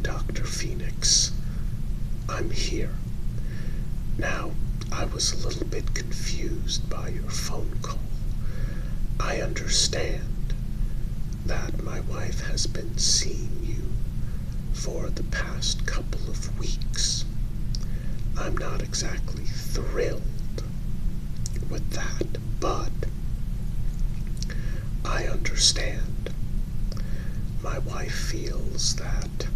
Dr. Phoenix. I'm here. Now, I was a little bit confused by your phone call. I understand that my wife has been seeing you for the past couple of weeks. I'm not exactly thrilled with that, but I understand. My wife feels that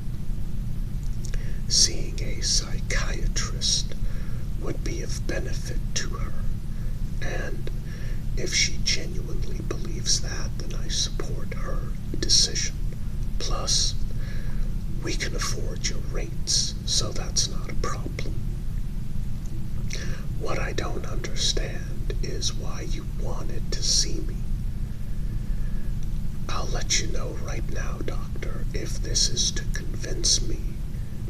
seeing a psychiatrist would be of benefit to her, and if she genuinely believes that, then I support her decision. Plus, we can afford your rates, so that's not a problem. What I don't understand is why you wanted to see me. I'll let you know right now, Doctor, if this is to convince me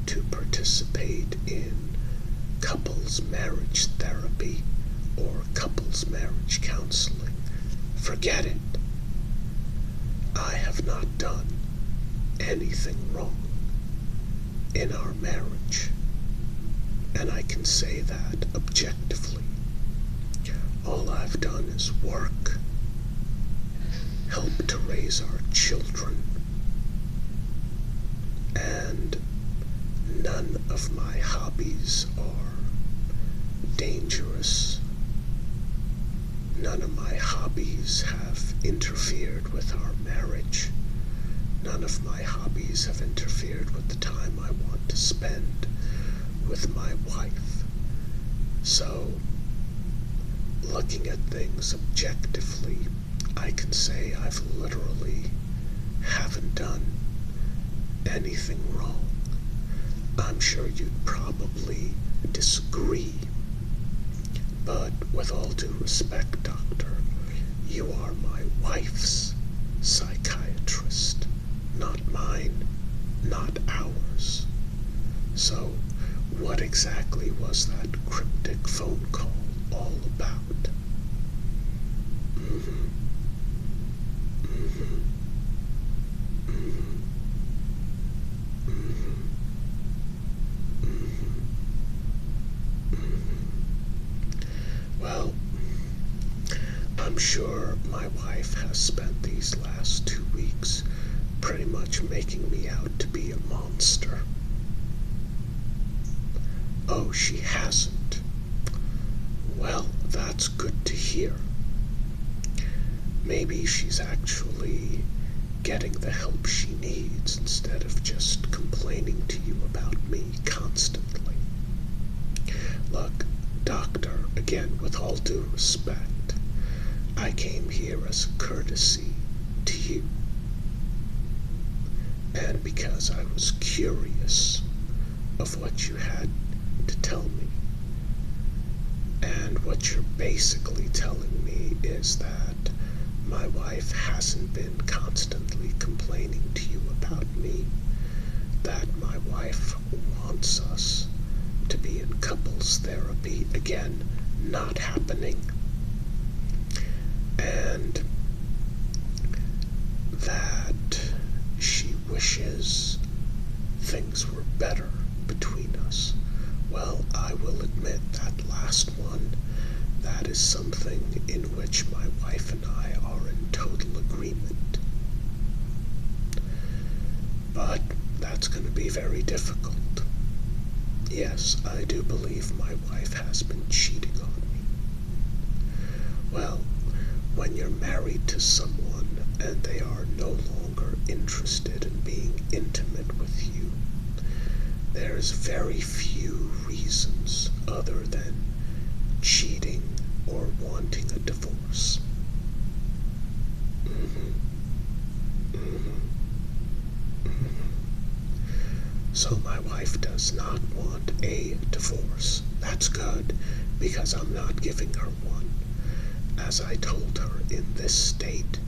to participate in couples marriage therapy or couples marriage counseling. Forget it. I have not done anything wrong in our marriage, and I can say that objectively. All I've done is work, help to raise our children, and none of my hobbies are dangerous. None of my hobbies have interfered with our marriage. None of my hobbies have interfered with the time I want to spend with my wife. So, looking at things objectively, I can say I've literally haven't done anything wrong. I'm sure you'd probably disagree, but with all due respect, Doctor, you are my wife's psychiatrist, not mine, not ours. So, what exactly was that cryptic phone call all about? Well, I'm sure my wife has spent these last 2 weeks pretty much making me out to be a monster. Oh, she hasn't. Well, that's good to hear. Maybe she's actually getting the help she needs instead of just complaining to you about me constantly. Look, Doctor, again, with all due respect, I came here as a courtesy to you. And because I was curious of what you had to tell me. And what you're basically telling me is that my wife hasn't been constantly complaining to you about me, that my wife wants us to be in couples therapy, again, not happening, and that she wishes things were better between us. Well, I will admit that last one, that is something in which my wife and I are in total agreement. But that's going to be very difficult. Yes, I do believe my wife has been cheating on me. Well, when you're married to someone and they are no longer interested in being intimate with you, there's very few reasons other than cheating or wanting a divorce. So my wife does not want a divorce. That's good, because I'm not giving her one. As I told her, in this state,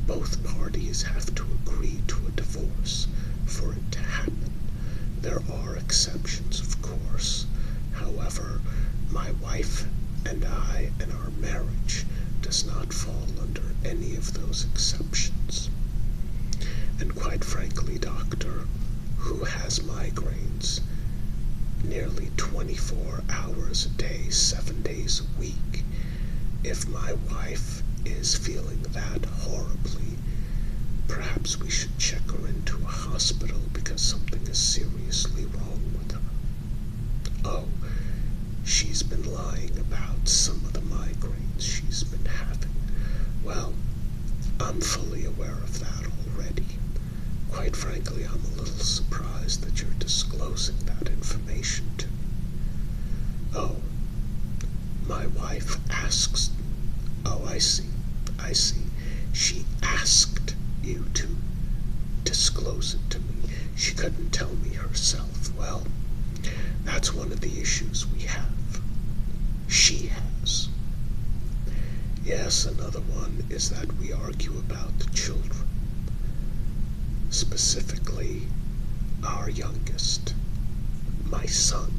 both parties have to agree to a divorce for it to happen. There are exceptions, of course. However, my wife and I and our marriage does not fall under any of those exceptions. And quite frankly, Doctor, who has migraines nearly 24 hours a day, 7 days a week. If my wife is feeling that horribly, perhaps we should check her into a hospital because something is seriously wrong with her. Oh, she's been lying about some of the migraines she's been having. Well, I'm fully aware of that already. Quite frankly, I'm a little surprised that you're disclosing that information to me. Oh, my wife asks... Oh, I see. She asked you to disclose it to me. She couldn't tell me herself. Well, that's one of the issues we have. She has. Yes, another one is that we argue about the children. Specifically, our youngest, my son.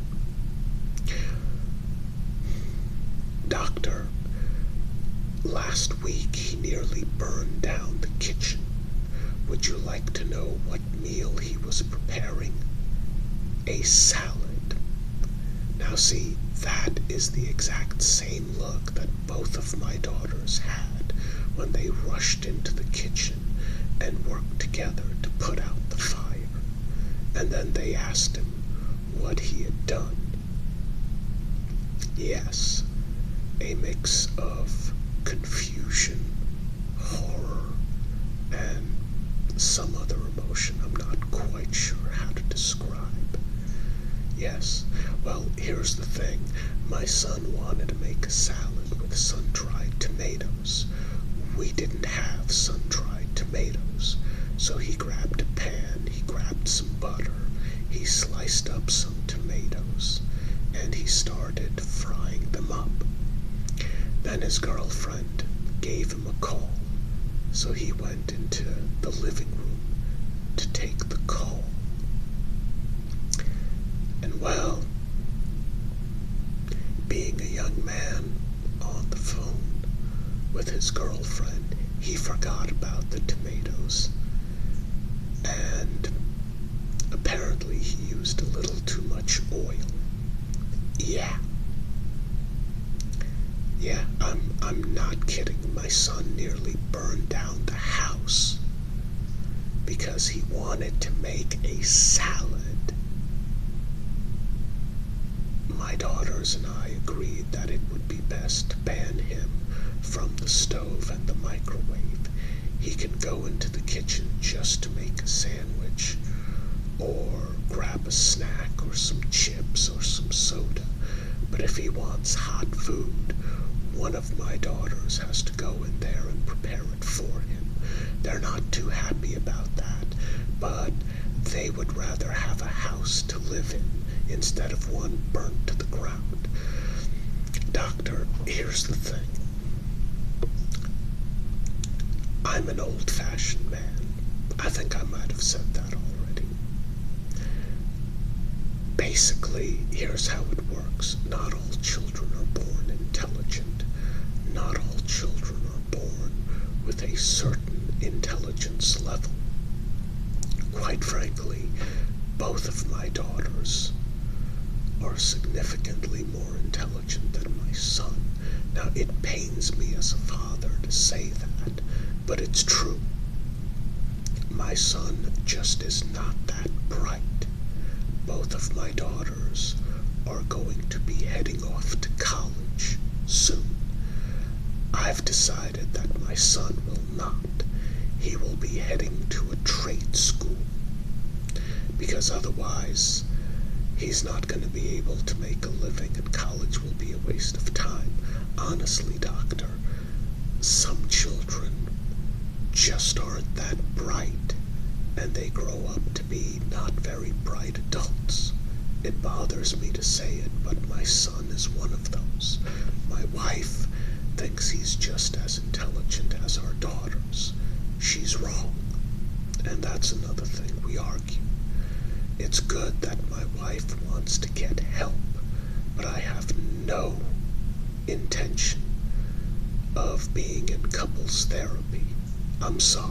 Doctor, last week he nearly burned down the kitchen. Would you like to know what meal he was preparing? A salad. Now see, that is the exact same look that both of my daughters had when they rushed into the kitchen and worked together to put out the fire. And then they asked him what he had done. Yes, a mix of confusion, horror, and some other emotion I'm not quite sure how to describe. Yes, well, here's the thing. My son wanted to make a salad with sun-dried tomatoes. We didn't have sun-dried tomatoes, so he grabbed a pan, he grabbed some butter, he sliced up some tomatoes, and he started frying them up. Then his girlfriend gave him a call, so he went into the living room to take the call. And well, being a young man on the phone with his girlfriend, he forgot about the tomatoes, and apparently he used a little too much oil. Yeah, I'm not kidding. My son nearly burned down the house because he wanted to make a salad. My daughters and I agreed that it would be best to ban him from the stove and the microwave. He can go into the kitchen just to make a sandwich, or grab a snack, or some chips, or some soda. But if he wants hot food, one of my daughters has to go in there and prepare it for him. They're not too happy about that, but they would rather have a house to live in instead of one burnt to the ground. Doctor, here's the thing. I'm an old-fashioned man. I think I might have said that already. Basically, here's how it works. Not all children are born intelligent. Not all children are born with a certain intelligence level. Quite frankly, both of my daughters are significantly more intelligent than my son. Now, it pains me as a father to say that, but it's true. My son just is not that bright. Both of my daughters are going to be heading off to college soon. I've decided that my son will not. He will be heading to a trade school, because otherwise he's not going to be able to make a living, and college will be a waste of time. Honestly, doctor, some children just aren't that bright, and they grow up to be not very bright adults. It bothers me to say it, but my son is one of those. My wife thinks he's just as intelligent as our daughters. She's wrong, and that's another thing we argue. It's good that my wife wants to get help, but I have no intention of being in couples therapy. I'm sorry.